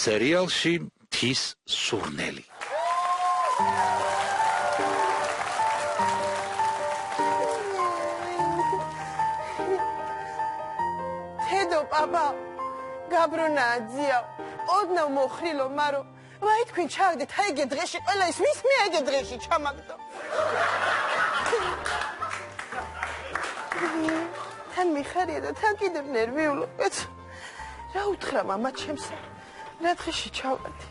სერიალში მთის სურნელი. თედო პაპა გაბრონა ძია ოდნავ მოხრილო მარო ვაი თქვენ ჩავდეთ აი ეგ დღეში ყველა ის ვის მე ეგ დღეში ჩამაგდო თან მიხარია და თან კიდევ ნერვიულო რა უთხრა მამა ჩემს რა დღეში ჩავდი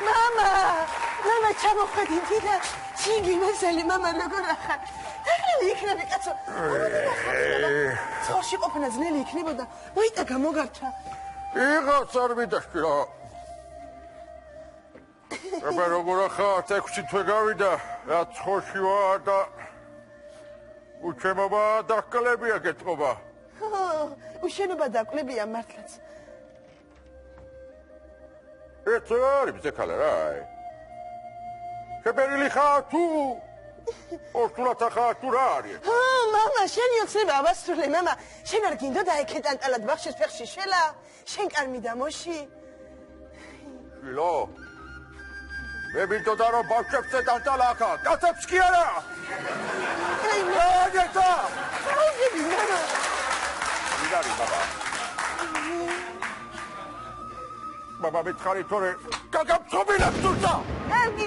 მამა ჩამოხვედი თილა ჩინგი მასალი მამა როგორ ახარ იქნები კაცო ცხოვში ყოფნა ძნელი იქნებოდა მოიტა გამოგარჩა იღაც არ მიდაშკილა აბა როგორ ახარ 6 თვე გავიდა რა ცხოვში ვარ და უჩემობა დაკლებია გეტყობა უშენობა დაკლებია მართლაც ეცარი ბზეკალა რა შეფერილი ხარ თუ ორთულად ახარ თუ რა არის მამა შენი ოცნება ავასრულე მამა შენ არ გინდოდა ეკეტანტალად ბახშის ფეხში შელა შენ კარმი დამოში შილო მე მინდოდა რომ ბავშვებს ეტანტალა ახა კაცებს კი არა აგეთა ვიდარი ბაბა მითხარი თორე გაგამწობინებ თუცა კარგი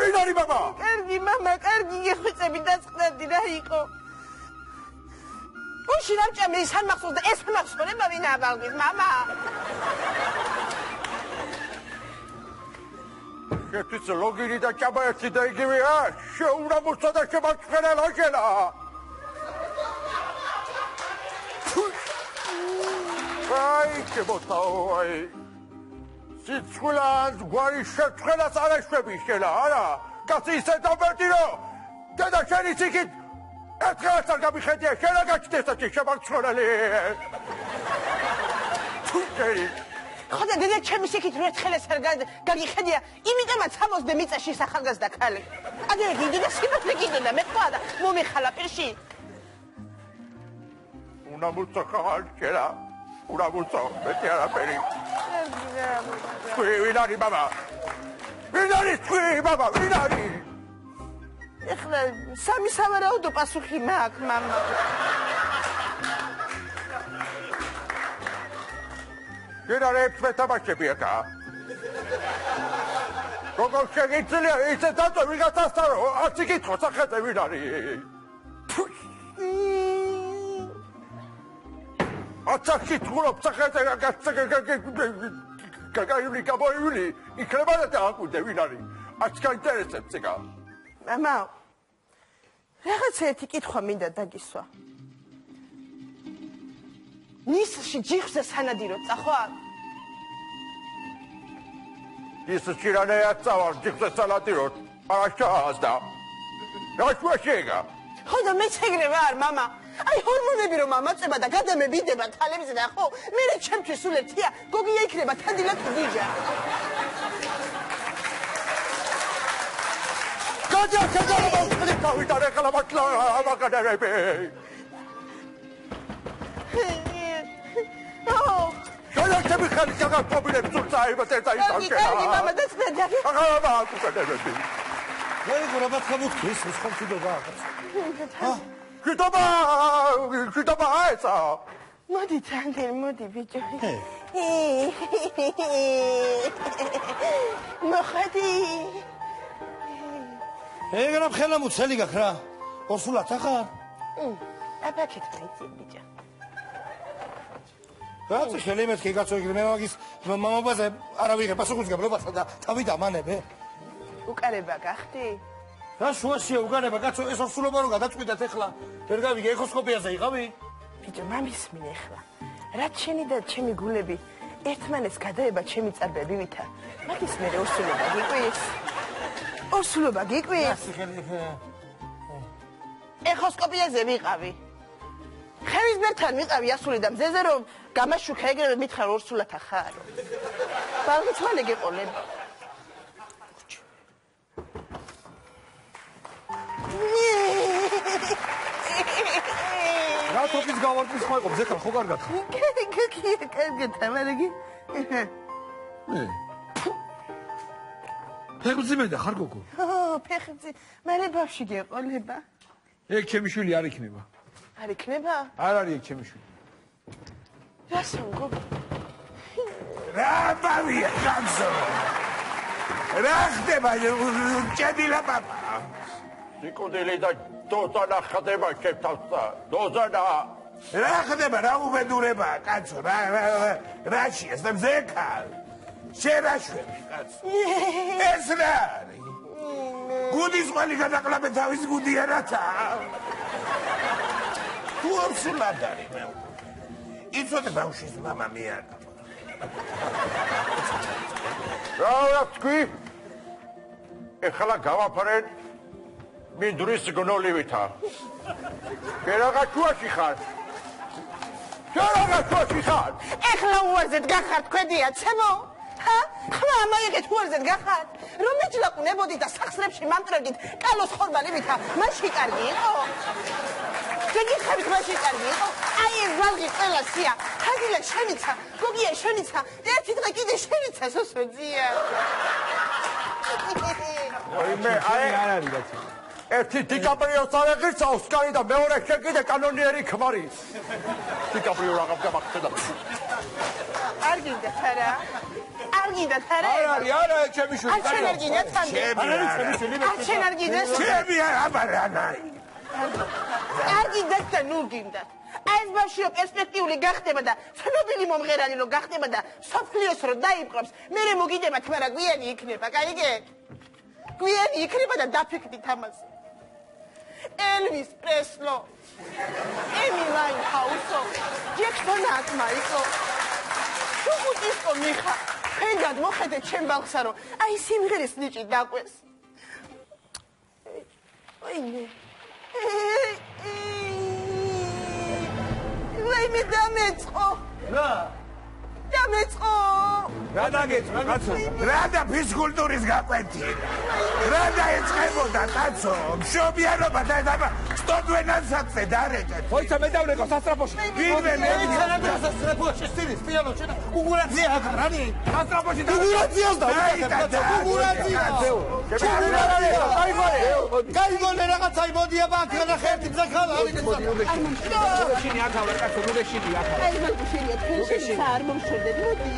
ვიდარი ბაბა კარგი მამა კარგი ეხუწები დაწყდები რა იყო უშ რამჭამე ის არ მახსოვს და ეს მახსოვდება ვინ აბალგის მამა შეთვის ლოგინი და ჭაბა ერთი და იგივეა შეურამოცა და შემაჩხერელა შელა აი შემოთავი სიცხვილად გვარი შეწყენას არ ეშვები შელა არა კაცი ისე დამბერტირო დედა შენი ციკით ერთხელაც არ გამიხედია შელა გაჩნდეს და შემაჩხერელი თუქერი ხოდა დედა ჩემი სიკით რო ერთხელაც არ გაგიხედია იმიტომაც 60 მიწაში ახალგაზრდა ქალი ადე გინდოდა სიმართლე გინდოდა მე თქვა და მომიხალა პირში უნდა მოწახალ შელა უნდა მოწა მეტი არაფერი ვინ არის ბაბა ვინ არის ბაბა ვინ არის ეხლა სამი სავარაუდო პასუხი მაქვს მამა ვინ არის თამაშები ახლა როგორ შეგიძლია ისე დაწვა ვიღაცასთან რომ არც იკითხო სახელზე ვინ არის აცაკი თულობ სახელზე გაგაიული გამოიული იქნება და აკვირდე ვინ არის არც გაინტერესებს ეგა მამა რაღაცა ერთი კითხვა მინდა დაგისვა ნისში ჯიხზე სანადიროთ წახვარ ის ჩირანეა წავარ ჯიხზე სანადიროთ არა ჩაასდა რა შეეგა ხოდა მეც ეგრე ვარ მამა აი ჰორმონები რომ ამაწება და გადამებიდება თალებზე და ხო მე ჩემთვის სულ ერთია გოგია იქნება თანდილა თუ გიჟა გადა მოხდი გავიდა რეკლა მართლა ამაგადები შალაკები ხალი გაგაპობინებ თურცაიბა წაიწა კარგი მამა დაწყდა აღარა აკუკადები როგორ აბახამუქის ხომჩიდობა ქიტობა აეცა მოდი თანდელ მოდი ბიჭო მოხდი ეგრე ხელა მუცელი გაქ რა ორსულად ახარ აბაკეთ ფაიცი ბიჭო რაც ხელი მეთქი კაცო იგრე მე მაგის მამაბაზე არა ვიღებ პასუხის გაბლობასა და თავი დამანებე უკარება გახდი რა შუაშია უკარება კაცო ეს ორსულობა რო გადაწყვიტეთ ეხლა ვერ გავიგე ეხოსკოპიაზე იყავი ბიჭო მამისმინე ეხლა რაც შენი და ჩემი გულები ერთმანეთს გადაება ჩემი წარბებივითა მაგის მე ორსულობა გიყვის ორსულობა გიყვის ეხოსკოპიაზე ვიყავი ხელისბერთან ვიყავი ასული და მზეზე რომ გამაშუქა ეგრევე მითხრა ორსულად ახარო ბალმიცვალე გეყოლები მამონტის ხმა იყო ზექარ ხო კარგად კარგად ამარგი ფეხმძიმედა ხარ გოგო ფეხმძი მე ბავში გეყოლება ეგ ჩემი შვილი არ იქნება არ იქნება არ არის ეგ ჩემი შვილი რასო გოგო რა ბავია განსო რა ხდება ჭედილა პაპა სიკოდილი და დოზანა ხდება შეთავსა დოზანა რა ხდება რა უბედურება კაცო რაში ეს მზეკა შერაშვები კაცო ეს რა არის გუდის ყალი გადაყლაბე თავის გუდია რათა თუ აბსოლუტად არის მე იცოდე ბავშვის მამა მე არ რა თქვი ეხლა გავაფარენ მინდვრის გნოლივითა კერაღა შუაში ხარ ეხლა უარზეთ გახართ ქვედია ცემო ხმა მაიგეთ უარზეთ გახართ რომ მეჭლაკუნებოდით და სახსრებში მამტრებდით კალოს ხორბალივითა მაშინ კარგი იყო შეგიხარით მაშინ კარგი იყო აი ეს ვალგი ყველა სია ჰაგილა შენიცა გოგია შენიცა ერთი დღე კიდე შენიცა სოსოძია მე აი არ არის რაცა ერთი დიკაპრიოს არ ეღირცა ოსკარი და მეორე შეკიდე კანონიერი ქმარის დიკაპრიო რაღაც გამახსენდა არ გინდათ არა არ გინდათ არა არ არის ჩემი შვილი არ შენ არ გინდათ არ შენ არ გინდათ ჩემი აბარანაი არ გინდათ და ნუ გინდათ ეს ბავშვი პერსპექტიული გახდება და ცნობილი მომღერალი რო გახდება და სოფლიოს რო დაიპყრობს მე მოგიდებათ მაგრამ გვიანი იქნება გაიგეთ გვიანი იქნება და დაფიქრდით ამაზე Elvis Presley, Amy Winehouse, Jackson Michael. Tu gustis con mi hija. Pendad moħed ċem balxaro. Aj simħiris niċi dakwes. Ojne. Vaj mi dametzko. რა Dametzko. რა დაგეწვა კაცო რა და ფიზკულტურის გაკვეთილი რა დაეწყებოდა კაცო მშობიარობა და სტოდვენანსაცე დარეკეთ ხოიცა მე დავრეკო სასტრაფოში ვინმე მე სასტრაფოში სტილის პიანოჩი და უგურაცია აქ რანი სასტრაფოში და უგურაციას და უგურაცია გაიგონე რაღაცა იმოდია ბანკა და ხერთი ძახალა არის ნუგეშინი აქ ავარ კაცო ნუგეშინი აქ აი მაგუშინია თუში არ მომშორდები მოდი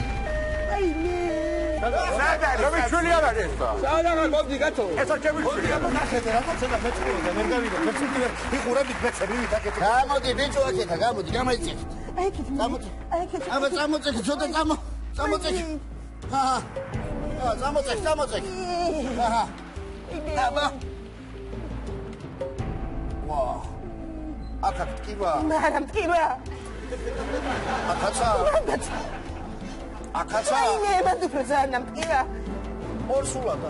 ჩემი შვილი არ არის და სადა მოდი კაცო ესა ჩემი შვილია ნახეთ რაღაცა და მეწყურდა ვერ გავიდა ფექსიტივერ იყურებით მეცები აკეთე გამოდი ბიჭო აკეთა გამოდი გამოიწეთ აი კეთ გამოდი აი კეთ აბა წამოწექი ცოტა წამოწექი აჰა წამოწექი აჰა აბა ვა აკათ კიბა მაგრამ ტკივა აკაცა აკაცა აი მე ბადუფრო ზანამ ტკივა ორსულადა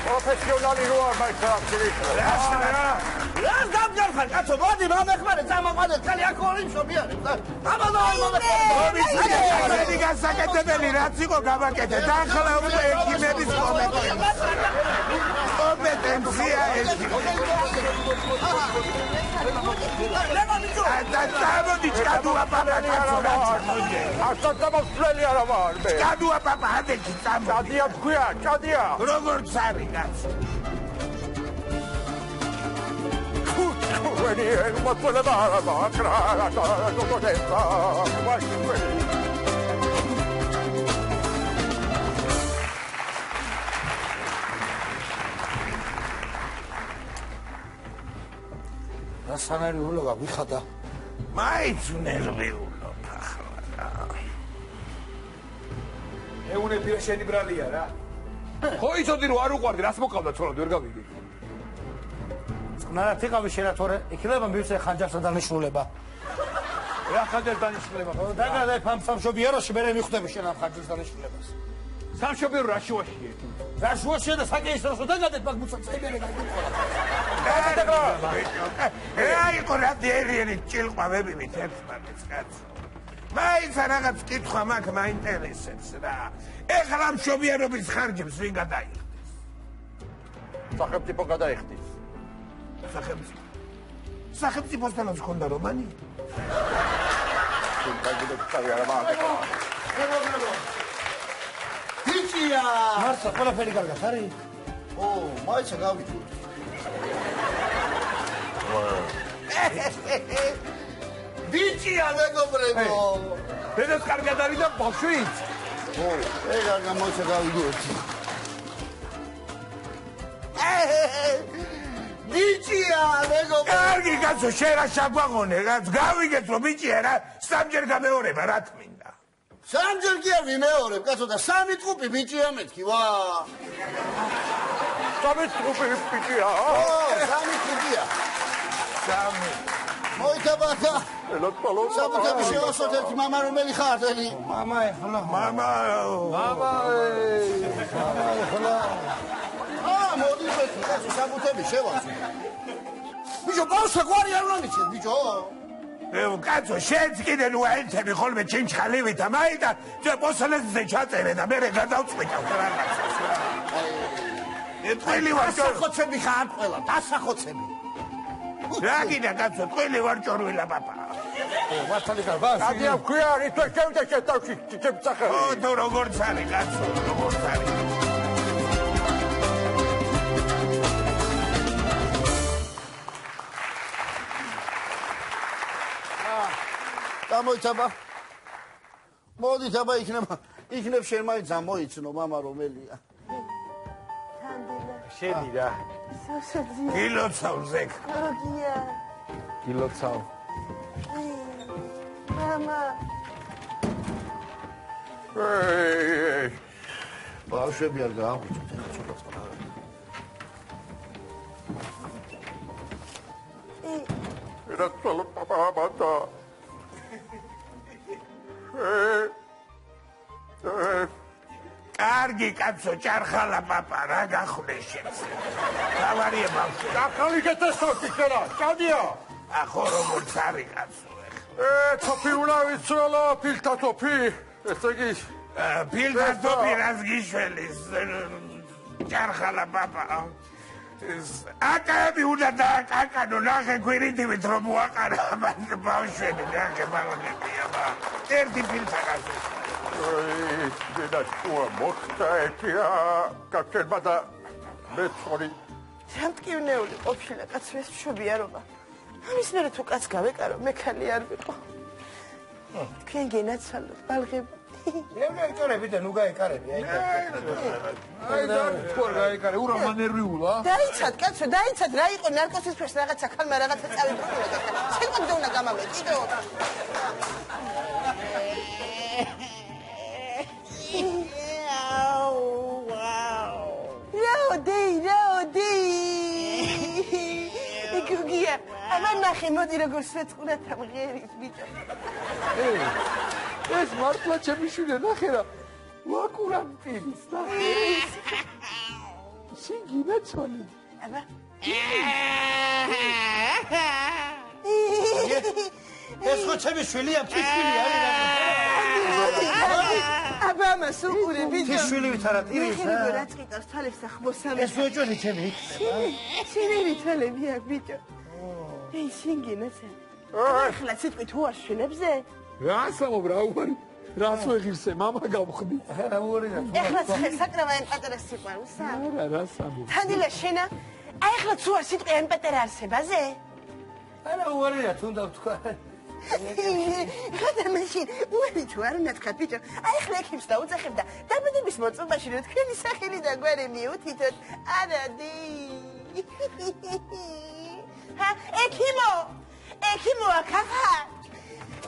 პროფესიონალი რო არ მაიქრაქცევით რას დამჯერხარ კაცო მოდი მომეხმარე წამოყვანე ხალი აქ ორი მშობიარე აბა მომი გასაკეთებელი რაც იყო გავაკეთე და ახლა უკვე ექიმების კომპეტენცია ეს და წამოდი ჩადუა პაპა კაცო ასა დამოსვლელი არა ვარ მე ჩადუა პაპა ადექი წამოდი ჩადია თქვია ჩადია როგორც არის კაცო When you want to live რასანარი ულობა ვიხადა მაიც უნერვიულობ ახლა ეუნებია შენი ბრალია რა ხო იცოდი რომ არ უყვარდი რას მოყავდა ცოლად ვერ გავიგე ნარა თიყავი შენათორე იქნება მივცე ხანჯარსა დანიშნულება რა ხანჯარს დანიშნულება დაგადე სამშობიაროში მე მიხვდები შენ ამ ხანჯარს დანიშნულებას სამშობიარო რა შუაშია რა შუაშია და საკეისროსო დაგადეთ მაგ მუცაცებერე გაგიწყო რა იყო რა დერიერი ჭილყვავებივით ერთმანეთს კაცო მაინც რაღაც კითხვა მაქვს მაინტერესებს რა ეხლა მშობიარობის ხარჯებს ვინ გადაიხდის სახელმწიფო გადაიხდის სახელმწიფოსთანაც ხონდა რომანი? ბიჭია! მარცა, ყველაფერი კარგად არის? ო, მაიცა გავიჭუთ. ბიჭია, მეგობრებო! დედას კარგად არის და ბავშვიც? ო, ეგარ გამოიცა გავიგოთ. ბიჭია, მეგობრებო! კარგი კაცო, შენ რა შეგვაღონე, რაც გავიგეთ რომ ბიჭია რა სამჯერ გამეორება რა თმინდა. სამჯერ კი არ ვიმეორებ, კაცო და სამი ტყუპი ბიჭია მეთქი, ვა! სამი ტყუპი ბიჭია. ო, სამი ტყუპია. სამი. მოიtabata. ელოთოლო. საბუთები შევასოთ ერთი მამა რომელი ხარ ელი? მამა ეხლა. მამა. ეხლა. მოდი მეთქი, კაცო, საბუთები შევასოთ. ბიჭო, ბავშვი გვარი არ უნდა მიცე, ბიჭო. კაცო, შენც კიდე ნუ აერთები ხოლმე ჩინჩხალივით და მაიდან პოსალეთზე ჩაწერე და მერე გადავწყვიტავ რაღაცას რა. ტყვილი ვარ დასახოცები ხარ ყველა, დასახოცები. რა გინდა კაცო, ტყვილი ვარ ჭორვილა პაპა. მართალი კარგა. ადია ქვია, ითო შევიდა შეთავში ჩემსახელი. ო, თუ როგორც არის კაცო, როგორც არის. გამოიცაბა. მოდით აბა იქნებ შენ მაინც ამოიცნო მამა რომელია. შენი რა. გილოცავ ზეკ. გოგია. გილოცავ. მამა. ბავშვები არ გააღვიძოთ ცოტა წყლა. ელოთოლო პაპა. კარგი კაცო, ჭარხალა პაპა, რა გახვნე შენს. გავარია ბავშვი. ახალი გეთესოთი ხერა, წადია. ახო როგორც არის კაცო. თოფი უნდა ვიცროლა, ფილთა თოფი. ესე იგი, ფილთა თოფი რას გიშველის. ჭარხალა პაპა. აკაები უნდა დააკაკანო, ნახე გვირითივით რომ უაყარა ბავშვები, ნახე ბალონებია. ერთი ფილთა კაცო. დედა შუა მოხდა ეთია, კაცებმა და მეცორი. რა მტკივნეული ყოფილა კაცო ეს მშობიარობა. ამის მერე თუ კაც გავეკარო, მე ხალი არ ვიყო. თქვენ გენაცვალოთ, ბალღები. მე ეკარები და ნუ გაეკარები, აი. აი და თქო გაეკარე, ურამა ნერვიულა. დაიცად, კაცო, დაიცად, რა იყო ნარკოსის ფერს რაღაცა ხალმა რაღაცა წავიბრუნდა და შენ კონდე უნდა გამავლე, კიდო. რაოდი. გოგია, ამან ნახე მოდი როგორ შეწყურა თამღერის ბიჭო. ეს მართლა ჩემი შვილი ნახე რა. ვაკურან პირის ნახე. შიგინა ჩონი. აბა. ეს ხო ჩემი შვილია, ფიშვილი არის რა. აბა მას უყურე ბიჭო. ფიშვილივით არა ტირის მე რა. რა წკიტავს თალებს ახბოსამე. ეს უეჭველი ჩემი. შინელი თალები აქ ბიჭო. ეი შინგინაცა. ახლა ციტყვით უარ შვილებზე? რა სამობრა უარი. რას ვეღირსე, მამა გავხდი. რა უარი და ეხლა საკრავა εν პატარა სიყვარულსა? არა, რა სამობრა. თანდილა შენა? აი ახლა თუ არ სიტყვი εν პატარა არსებაზე? არა უარი და თუნდა ვთქვა. ხადა მაშინ უარი თუ არ უნდა თქვა ბიჭო. აი ახლა ექიმს დაუძახებ და დაბადების მოწმობაში რომ თქვენი სახელი და გვარი მიუთითოთ. არადი. ჰა, ექიმო ახახა.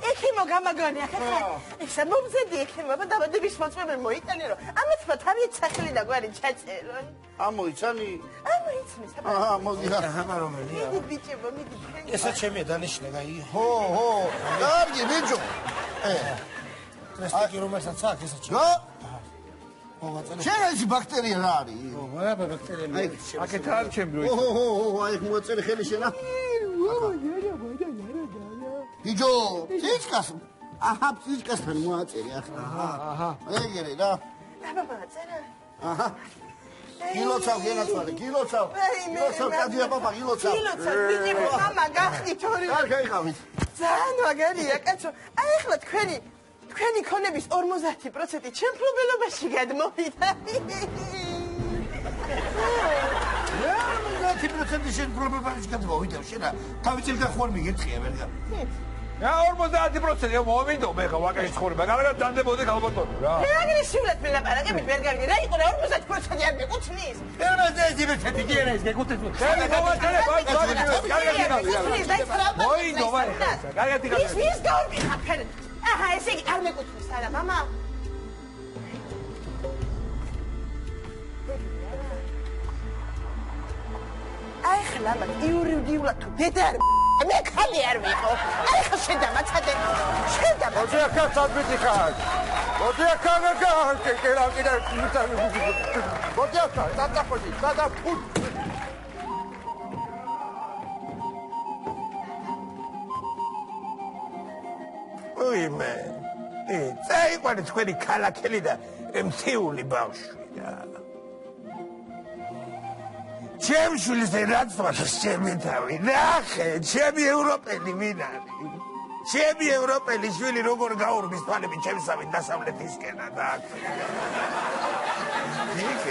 ექიმო გამაგონი ახახა. ესა მომზადი ექიმო დაბადების მოწმობენ მოიტანე რომ ამათმა თავის სახელი და გვარი ჩაწერონ. ამოიცანი? ამოიცნეს აბა. აჰა, მოდი რა. ახლა რომელია? მიდი ბიჭებო, მიდი. ესა ჩემია დანიშნე, გაი. ჰო. კარგი ბიჭო. ტრესტიკი რომელსაც აქვს ესა ჩემი. რა? მოვაწელე. შენ ეს ბაქტერია რა არის? რა ბაქტერია? აკეთ არ ჩემი რო. აი მოაწერი ხელი შენა. ბიჭო, ციცკას. აჰა, ციცკასთან მოაწერი ახლა. აჰა. ეგერე რა. აბა მოაწერა. აჰა. გილოცავ გენაცვალე გილოცავ კადია პაპა გილოცავ ბიჭი მამა გახდით ორი არ გაიყავით ძალიან მაგარია კაცო აი ახლა თქვენი ქონების 50% ჩემ მფლობელობაში გადმოვიდა 50% შენ პრობლემაში გადმოვიდა შენ თავი წელს ხوار მიგეთხია ვერ გა რა 50% მომიდო მე ხა ვაკაში ცხოვრება კარგად დანდებოდი ხალბატონო რა მე აგრესიულად ვილაპარაკები ვერ გავიგე რა იყო რა 50% არ მეკუთვნის 50% კი არა ეს გეკუთვნის შენი მოვაწერე მოიდო მე კარგად ის გავიყა ფერ აჰა ესე იგი არ მეკუთვნის არა მამა აი ხლა მაგ იურიდიულად თუ დედა არ მე ხალი არ ვიყო აი ხა შედამაცადე მოდი აქ სადმითი ხარ მოდი აქ კერა კიდე მოდი აქ დაწაფოდი დაწაფუთ უიმე წაიყვანე თქვენი ქალაქელი და მციული ბავშვი რა ჩემ შვილს რაც თვალს ჩემი თავი ნახე ჩემი ევროპელი ვინ არის ჩემი ევროპელი შვილი როგორ გაურბის თვალები ჩემსავით დასავლეთისკენა და იქ